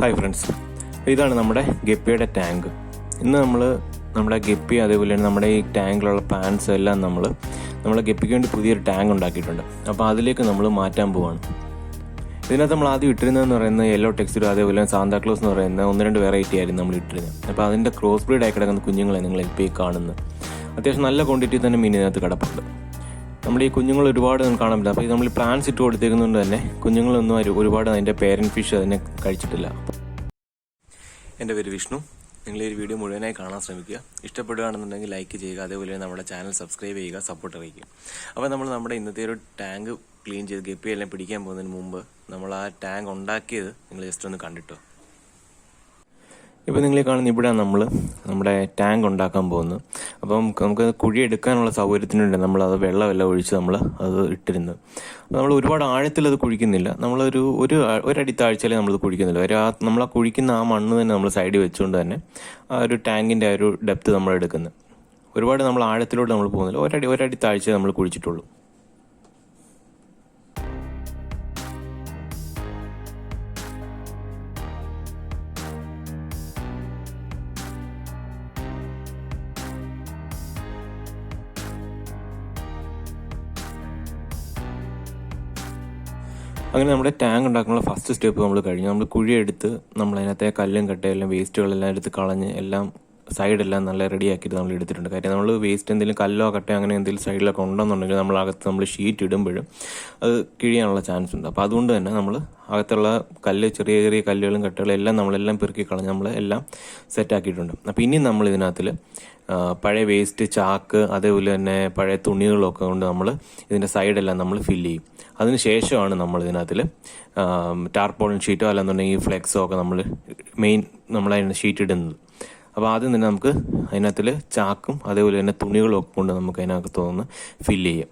Hi friends, ഇതാണ് നമ്മുടെ ഗപ്പിയുടെ tank. ഇന്ന് നമ്മുടെ ഗപ്പി അതേപോലെ തന്നെ നമ്മുടെ ഈ ടാങ്കിലുള്ള പ്ലാന്റ്സ് എല്ലാം നമ്മളെ ഗപ്പിക്ക് വേണ്ടി പുതിയൊരു ടാങ്ക് ഉണ്ടാക്കിയിട്ടുണ്ട്. അപ്പോൾ അതിലേക്ക് നമ്മൾ മാറ്റാൻ പോവാണ്. ഇതിനകത്ത് നമ്മൾ ആദ്യം ഇട്ടിരുന്നതെന്ന് പറയുന്നത് യെല്ലോ ടെക്സ്ചർ അതേപോലെ സാന്താക്ലോസ് എന്ന് പറയുന്ന 1-2 വെറൈറ്റി ആയിരുന്നു നമ്മൾ ഇട്ടിരുന്നത്. അപ്പോൾ അതിൻ്റെ ക്രോസ് ബ്രീഡ് ആയി കിടക്കുന്ന കുഞ്ഞുങ്ങളെ നിങ്ങൾ ഇപ്പോൾ ഈ കാണുന്നത്. അത്യാവശ്യം നല്ല ക്വാണ്ടിറ്റി തന്നെ മീൻ ഇതിനകത്ത് കിടപ്പുണ്ട്. നമ്മുടെ ഈ കുഞ്ഞുങ്ങൾ ഒരുപാട് കാണാൻ പറ്റില്ല. അപ്പോൾ നമ്മൾ പ്ലാന്റ്സ് ഇട്ട് കൊടുത്തേക്കുന്നതുകൊണ്ട് തന്നെ കുഞ്ഞുങ്ങളൊന്നും ഒരുപാട് അതിൻ്റെ പേരൻറ്റ് ഫിഷ് അതിനെ കഴിച്ചിട്ടില്ല. എൻ്റെ പേര് വിഷ്ണു. നിങ്ങൾ ഈ വീഡിയോ മുഴുവനായി കാണാൻ ശ്രമിക്കുക. ഇഷ്ടപ്പെടുകയാണെന്നുണ്ടെങ്കിൽ ലൈക്ക് ചെയ്യുക, അതേപോലെ നമ്മുടെ ചാനൽ സബ്സ്ക്രൈബ് ചെയ്യുക, സപ്പോർട്ട് അറിയിക്കുക. അപ്പോൾ നമ്മുടെ ഇന്നത്തെ ഒരു ടാങ്ക് ക്ലീൻ ചെയ്ത് ഗപ്പിയെല്ലാം പിടിക്കാൻ പോകുന്നതിന് മുമ്പ് നമ്മൾ ആ ടാങ്ക് ഉണ്ടാക്കിയത് നിങ്ങൾ ജസ്റ്റ് ഒന്ന് കണ്ടിട്ടോ. ഇപ്പോൾ നിങ്ങൾ കാണുന്ന ഇവിടെയാണ് നമ്മുടെ ടാങ്ക് ഉണ്ടാക്കാൻ പോകുന്നത്. അപ്പം നമുക്ക് കുഴി എടുക്കാനുള്ള സൗകര്യത്തിനുണ്ട് നമ്മളത് വെള്ളമെല്ലാം ഒഴിച്ച് അത് ഇട്ടിരുന്നത്. നമ്മൾ ഒരുപാട് ആഴത്തിൽ അത് കുഴിക്കുന്നില്ല. ഒരടി താഴ്ചയിലേ നമ്മളത് കുഴിക്കുന്നില്ല. നമ്മൾ ആ കുഴിക്കുന്ന ആ മണ്ണ് തന്നെ നമ്മൾ സൈഡിൽ വെച്ചുകൊണ്ട് തന്നെ ആ ഒരു ടാങ്കിൻ്റെ ആ ഒരു ഡെപ്ത് നമ്മൾ എടുക്കുന്നത്. ഒരുപാട് നമ്മൾ ആഴത്തിലോട്ട് നമ്മൾ പോകുന്നില്ല. ഒരടി താഴ്ച നമ്മൾ കുഴിച്ചിട്ടുള്ളൂ. അങ്ങനെ നമ്മുടെ ടാങ്ക് ഉണ്ടാക്കാനുള്ള ഫസ്റ്റ് സ്റ്റെപ്പ് നമ്മൾ കഴിഞ്ഞു. നമ്മൾ കുഴിയെടുത്ത് നമ്മളതിനകത്തെ കല്ലും കട്ടയെല്ലാം വേസ്റ്റുകളെല്ലാം എടുത്ത് കളഞ്ഞ് എല്ലാം സൈഡെല്ലാം നല്ല റെഡിയാക്കിയിട്ട് നമ്മൾ എടുത്തിട്ടുണ്ട്. കാര്യം നമ്മൾ വേസ്റ്റ് എന്തെങ്കിലും കല്ലോ കട്ടയോ അങ്ങനെ എന്തെങ്കിലും സൈഡിലൊക്കെ ഉണ്ടെന്നുണ്ടെങ്കിൽ നമ്മൾ ഷീറ്റ് ഇടുമ്പോഴും അത് കിഴിയാനുള്ള ചാൻസ് ഉണ്ട്. അപ്പോൾ അതുകൊണ്ട് തന്നെ നമ്മൾ അകത്തുള്ള ചെറിയ ചെറിയ കല്ലുകളും കട്ടകളും എല്ലാം നമ്മളെല്ലാം പെറുക്കി കളഞ്ഞ് നമ്മളെല്ലാം സെറ്റാക്കിയിട്ടുണ്ട്. അപ്പോൾ ഇനി നമ്മൾ ഇതിനകത്തിൽ പഴയ വേസ്റ്റ് ചാക്ക് അതേപോലെ തന്നെ പഴയ തുണികളൊക്കെ കൊണ്ട് നമ്മൾ ഇതിൻ്റെ സൈഡെല്ലാം നമ്മൾ ഫില്ല് ചെയ്യും. അതിന് ശേഷമാണ് നമ്മൾ ഇതിനകത്തിൽ ടാർപോളിൻ ഷീറ്റോ അല്ലെന്നുണ്ടെങ്കിൽ ഫ്ലെക്സോ ഒക്കെ നമ്മൾ അതിന് ഷീറ്റ് ഇടുന്നത്. അപ്പോൾ ആദ്യം തന്നെ നമുക്ക് അതിനകത്തിൽ ചാക്കും അതേപോലെ തന്നെ തുണികളും ഒക്കെ കൊണ്ട് നമുക്ക് അതിനകത്തൊന്ന് ഫില്ല് ചെയ്യാം.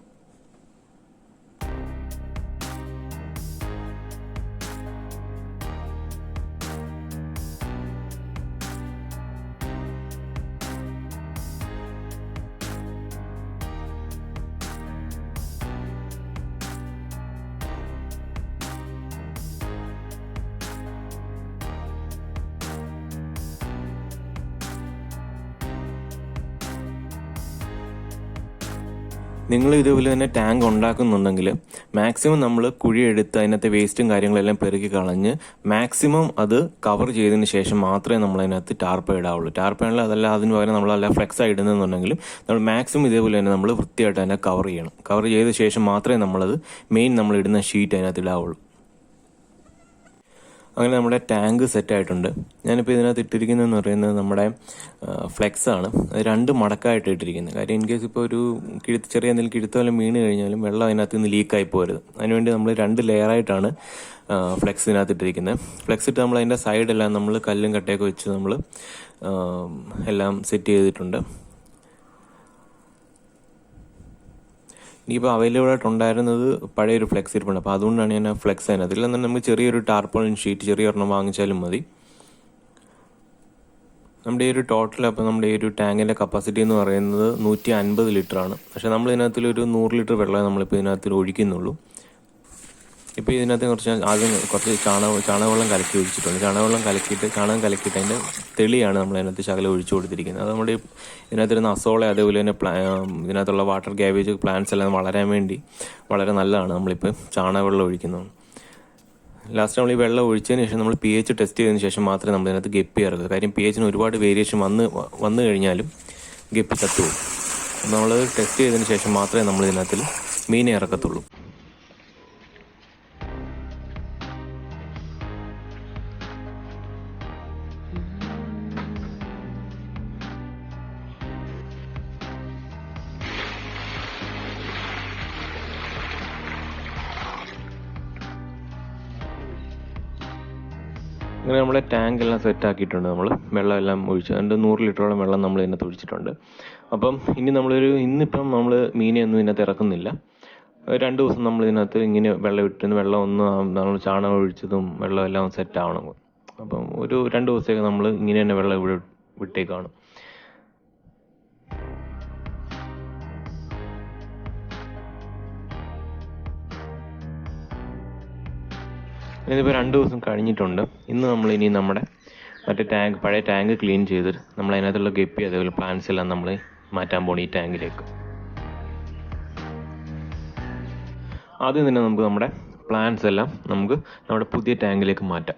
നിങ്ങൾ ഇതുപോലെ തന്നെ ടാങ്ക് ഉണ്ടാക്കുന്നുണ്ടെങ്കിൽ മാക്സിമം നമ്മൾ കുഴിയെടുത്ത് അതിനകത്തെ വേസ്റ്റും കാര്യങ്ങളെല്ലാം പെറുക്കി കളഞ്ഞ് മാക്സിമം അത് കവർ ചെയ്തതിന് ശേഷം മാത്രമേ നമ്മൾ അതിനകത്ത് ടാർപ്പ ഇടാവുള്ളൂ. ടാർപ്പ ആണെങ്കിൽ അതല്ല അതിന് പകരം നമ്മളല്ല ഫ്ലെക്സ് ഇടുന്നുണ്ടെങ്കിലും നമ്മൾ മാക്സിമം ഇതേപോലെ തന്നെ നമ്മൾ വൃത്തിയായിട്ട് തന്നെ കവർ ചെയ്യണം. കവർ ചെയ്ത ശേഷം മാത്രമേ നമ്മൾ ഇടുന്ന ഷീറ്റ് അതിനകത്ത് ഇടാവുള്ളൂ. അങ്ങനെ നമ്മുടെ ടാങ്ക് സെറ്റായിട്ടുണ്ട്. ഞാനിപ്പോൾ ഇതിനകത്ത് ഇട്ടിരിക്കുന്നതെന്ന് പറയുന്നത് നമ്മുടെ ഫ്ലെക്സ് ആണ്. അത് 2 മടക്കായിട്ട് ഇട്ടിരിക്കുന്നത്. കാര്യം ഇൻ കേസ് ഇപ്പോൾ ഒരു ചെറിയ എന്തെങ്കിലും കിഴുത്തോലം വീണ് കഴിഞ്ഞാലും വെള്ളം അതിനകത്ത് നിന്ന് ലീക്കായി പോരുത്. അതിനുവേണ്ടി നമ്മൾ 2 ലെയറായിട്ടാണ് ഫ്ലെക്സ് ഇതിനകത്ത് ഇട്ടിരിക്കുന്നത്. ഫ്ലെക്സ് ഇട്ട് നമ്മൾ അതിൻ്റെ സൈഡെല്ലാം നമ്മൾ കല്ലും കട്ടയൊക്കെ വെച്ച് നമ്മൾ എല്ലാം സെറ്റ് ചെയ്തിട്ടുണ്ട്. ഇനിയിപ്പോൾ അവൈലബിൾ ആയിട്ടുണ്ടായിരുന്നത് പഴയൊരു ഫ്ലെക്സ് ഇരിപ്പുണ്ട്. അപ്പോൾ അതുകൊണ്ടാണ് ഞാൻ ആ ഫ്ലെക്സ് അതിനകത്ത്. ഇല്ലെന്നുണ്ടെങ്കിൽ നമുക്ക് ചെറിയൊരു ടാർപോളിൻ ഷീറ്റ് ചെറിയൊരെണ്ണം വാങ്ങിച്ചാലും മതി. നമ്മുടെ ഈ ഒരു ടോട്ടൽ അപ്പോൾ നമ്മുടെ ഈ ഒരു ടാങ്കിൻ്റെ കപ്പാസിറ്റി എന്ന് പറയുന്നത് 150 ലിറ്ററാണ്. പക്ഷേ നമ്മൾ ഇതിനകത്തൊരു 100 ലിറ്റർ വെള്ളമേ നമ്മളിപ്പോൾ ഇതിനകത്ത് ഒഴിക്കുന്നുള്ളൂ. ഇപ്പോൾ ഇതിനകത്ത് ആദ്യം കുറച്ച് ചാണകവെള്ളം കലക്കി ഒഴിച്ചിട്ടുണ്ട്. ചാണകം കലക്കിയിട്ട് അതിൻ്റെ തെളിയാണ് നമ്മൾ അതിനകത്ത് ശകലം ഒഴിച്ചു കൊടുത്തിരിക്കുന്നത്. അത് നമ്മുടെ ഇതിനകത്തിരുന്ന അസോള അതേപോലെ തന്നെ ഇതിനകത്തുള്ള വാട്ടർ ക്യാബേജ് പ്ലാന്റ്സ് എല്ലാം വളരാൻ വേണ്ടി വളരെ നല്ലതാണ് നമ്മളിപ്പോൾ ചാണകവെള്ളം ഒഴിക്കുന്നത്. ലാസ്റ്റ് നമ്മൾ ഈ വെള്ളം ഒഴിച്ചതിന് ശേഷം നമ്മൾ pH ടെസ്റ്റ് ചെയ്തതിന് ശേഷം മാത്രമേ നമ്മൾ ഇതിനകത്ത് ഗപ്പി ഇറക്കുക. കാര്യം pHന് ഒരുപാട് വേരിയേഷൻ വന്നു കഴിഞ്ഞാലും ഗപ്പി ചത്തുപോകും. നമ്മൾ ടെസ്റ്റ് ചെയ്തതിന് ശേഷം മാത്രമേ നമ്മൾ ഇതിനകത്തിൽ മീനെ ഇറക്കത്തുള്ളൂ. അങ്ങനെ നമ്മുടെ ടാങ്ക് എല്ലാം സെറ്റ് ആക്കിയിട്ടുണ്ട്. നമ്മൾ വെള്ളമെല്ലാം ഒഴിച്ച് 100 ലിറ്ററോളം വെള്ളം നമ്മൾ ഇതിനകത്ത് ഒഴിച്ചിട്ടുണ്ട്. അപ്പം ഇന്നിപ്പം നമ്മൾ മീനെയൊന്നും ഇതിനകത്ത് ഇറക്കുന്നില്ല. 2 ദിവസം നമ്മൾ ഇതിനകത്ത് ഇങ്ങനെ വെള്ളം നമ്മൾ ചാണകം ഒഴിച്ചതും വെള്ളമെല്ലാം സെറ്റ് ആവണം. അപ്പം ഒരു 2 ദിവസത്തേക്ക് നമ്മൾ ഇങ്ങനെ തന്നെ വെള്ളം ഇവിടെ വിട്ടേക്കാണ്. ഇതിപ്പോൾ 2 ദിവസം കഴിഞ്ഞിട്ടുണ്ട്. ഇന്ന് നമ്മളിനി നമ്മുടെ മറ്റേ പഴയ ടാങ്ക് ക്ലീൻ ചെയ്ത് നമ്മളതിനകത്തുള്ള ഗപ്പി അതേപോലെ പ്ലാന്റ്സ് എല്ലാം നമ്മൾ മാറ്റാൻ പോകണം ഈ ടാങ്കിലേക്ക്. ആദ്യം തന്നെ നമുക്ക് നമ്മുടെ പ്ലാന്റ്സ് എല്ലാം നമുക്ക് നമ്മുടെ പുതിയ ടാങ്കിലേക്ക് മാറ്റാം.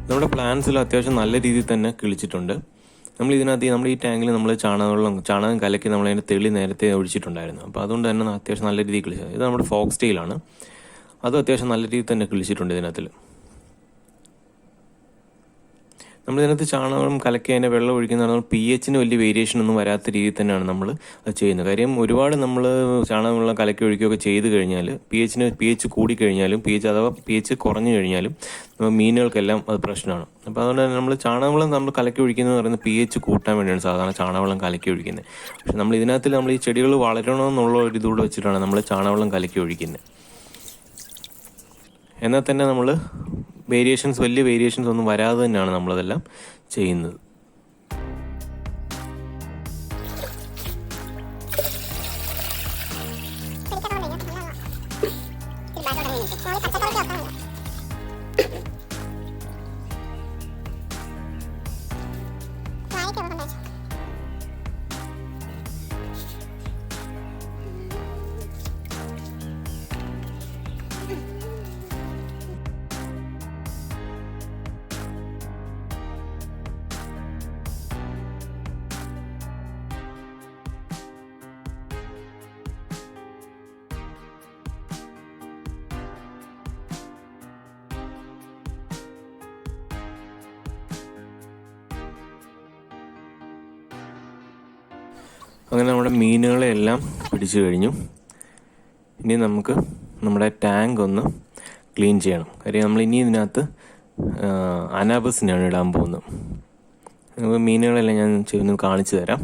നമ്മുടെ പ്ലാന്റ്സിൽ അത്യാവശ്യം നല്ല രീതിയിൽ തന്നെ കിളിച്ചിട്ടുണ്ട്. നമ്മൾ ഈ ടാങ്കിൽ നമ്മൾ ചാണകം കലക്കി നമ്മളതിൻ്റെ തെളി നേരത്തെ ഒഴിച്ചിട്ടുണ്ടായിരുന്നു. അപ്പോൾ അതുകൊണ്ട് തന്നെ അത്യാവശ്യം നല്ല രീതിയിൽ കിളിച്ചത്. ഇത് നമ്മുടെ ഫോക്സ് ടെയിലാണ്. അതും അത്യാവശ്യം നല്ല രീതിയിൽ തന്നെ കിളിച്ചിട്ടുണ്ട് ഇതിനകത്തിൽ. നമ്മളിതിനകത്ത് ചാണകം കലക്കി അതിൻ്റെ വെള്ളം ഒഴിക്കുന്ന pH വലിയ വേരിയേഷൻ ഒന്നും വരാത്ത രീതിയിൽ തന്നെയാണ് നമ്മൾ അത് ചെയ്യുന്നത്. കാര്യം ഒരുപാട് നമ്മൾ ചാണകം വെള്ളം കലക്കി ഒഴിക്കുകയൊക്കെ ചെയ്ത് കഴിഞ്ഞാൽ pH കൂടിക്കഴിഞ്ഞാലും അഥവാ pH കുറഞ്ഞു കഴിഞ്ഞാലും മീനുകൾക്കെല്ലാം അത് പ്രശ്നമാണ്. അപ്പോൾ അതുകൊണ്ട് തന്നെ നമ്മൾ ചാണകവെള്ളം നമ്മൾ കലക്കി ഒഴിക്കുന്നത് പറയുന്നത് pH കൂട്ടാൻ വേണ്ടിയാണ് സാധാരണ ചാണകവെള്ളം കലക്കി ഒഴിക്കുന്നത്. പക്ഷെ നമ്മൾ ഈ ചെടികൾ വളരണമെന്നുള്ള ഒരു ഇതുകൂടെ വെച്ചിട്ടാണ് നമ്മൾ ചാണകവെള്ളം കലക്കി ഒഴിക്കുന്നത്. എന്നാൽ തന്നെ നമ്മൾ വലിയ വേരിയേഷൻസ് ഒന്നും വരാതെ തന്നെയാണ് നമ്മളതെല്ലാം ചെയ്യുന്നത്. അങ്ങനെ നമ്മുടെ മീനുകളെ എല്ലാം പിടിച്ചു കഴിഞ്ഞു. ഇനി നമുക്ക് നമ്മുടെ ടാങ്ക് ഒന്ന് ക്ലീൻ ചെയ്യണം. കാര്യം നമ്മൾ ഇനി ഇതിനകത്ത് അനാബസിനാണ് ഇടാൻ പോകുന്നത്. മീനുകളെല്ലാം ഞാൻ കാണിച്ചു തരാം.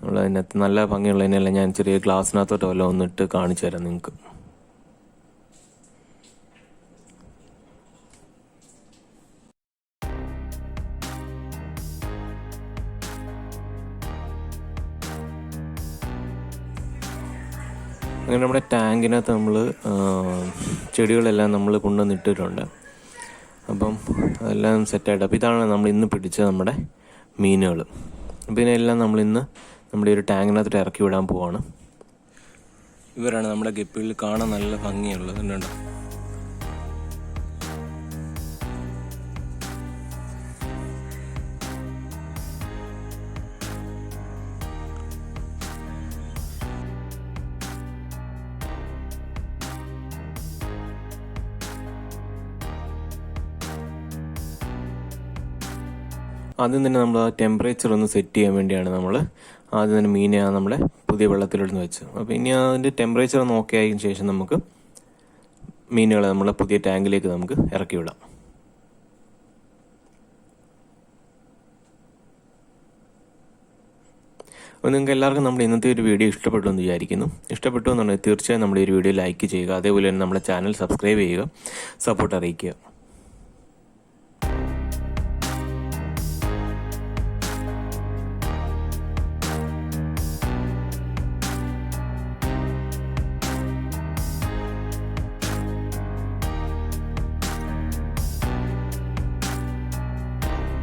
നമ്മളതിനകത്ത് നല്ല ഭംഗിയുള്ളതിനെല്ലാം ഞാൻ ചെറിയ ഗ്ലാസ്സിനകത്തോട്ടോ വല്ലതും ഒന്നിട്ട് കാണിച്ചു തരാം നിങ്ങൾക്ക്. അങ്ങനെ നമ്മുടെ ടാങ്കിനകത്ത് നമ്മൾ ചെടികളെല്ലാം നമ്മൾ കൊണ്ടുവന്നിട്ടിട്ടുണ്ട്. അപ്പം അതെല്ലാം സെറ്റായിട്ട്. അപ്പോൾ ഇതാണ് നമ്മൾ ഇന്ന് പിടിച്ച നമ്മുടെ മീനുകൾ. അപ്പോൾ ഇതിനെല്ലാം നമ്മളിന്ന് നമ്മുടെ ഒരു ടാങ്കിനകത്തോട്ട് ഇറക്കി വിടാൻ പോവാണ്. ഇവരാണ് നമ്മുടെ ഗപ്പികളിൽ കാണാൻ നല്ല ഭംഗിയുള്ളത്. കണ്ടോ? ആദ്യം തന്നെ നമ്മൾ ആ ടെമ്പറേച്ചർ ഒന്ന് സെറ്റ് ചെയ്യാൻ വേണ്ടിയാണ് നമ്മൾ ആദ്യം തന്നെ മീനെ നമ്മുടെ പുതിയ വെള്ളത്തിലിടുന്ന് വെച്ച്. അപ്പോൾ ഇനി അതിൻ്റെ ടെമ്പറേച്ചർ ഒന്ന് ഓക്കെ ആയതിനു ശേഷം നമുക്ക് മീനുകളെ നമ്മളെ പുതിയ ടാങ്കിലേക്ക് നമുക്ക് ഇറക്കി വിടാം. അപ്പോൾ നിങ്ങൾക്ക് എല്ലാവർക്കും നമ്മുടെ ഇന്നത്തെ ഒരു വീഡിയോ ഇഷ്ടപ്പെട്ടു എന്ന് വിചാരിക്കുന്നു. ഇഷ്ടപ്പെട്ടു എന്നുണ്ടെങ്കിൽ തീർച്ചയായും നമ്മുടെ ഒരു വീഡിയോ ലൈക്ക് ചെയ്യുക. അതേപോലെ തന്നെ നമ്മുടെ ചാനൽ സബ്സ്ക്രൈബ് ചെയ്യുക, സപ്പോർട്ട് അറിയിക്കുക.